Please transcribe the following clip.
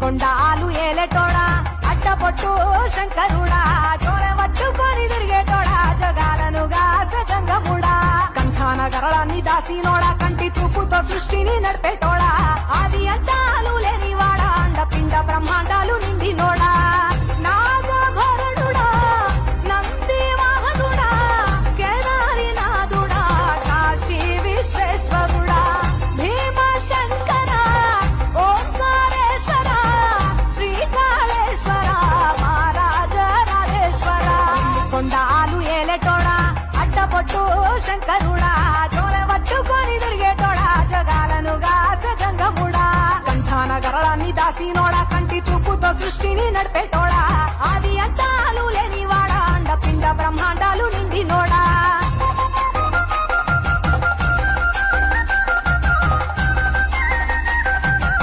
కొండాలు ఏలేటోడా అట్టపొట్టు శంకరుడా చోర పట్టుకొని తిరిగేటోడా జగాలను గాసగంగముడా కంఠాన గరళాన్ని దాసినోడా కంటి చూపుతో సృష్టిని నడిపేటోడా ఆది అంతాలు లేనివాడా అండ పిండ బ్రహ్మాండాలు నిండినోడా నాగభరణుడా నంది వాహనుడా కేదారినాథుడా కాశీ విశ్వేశ్వరుడా భీమ శంకర ఓంకారేశ్వర శ్రీకాళేశ్వర మహారాజ రాజేశ్వర కొండాలు ఏలేటోడా అడ్డపొట్టు శంకరుడా చోర పట్టుకొని తిరిగేటోడా జగాలను గాసగంగముడా కంఠాన గరళాన్ని దాసినోడా కంటి చూపుతో సృష్టిని నడిపేటోడా ఆది అంతాలు లేనివాడా అండ పిండ బ్రహ్మాండాలు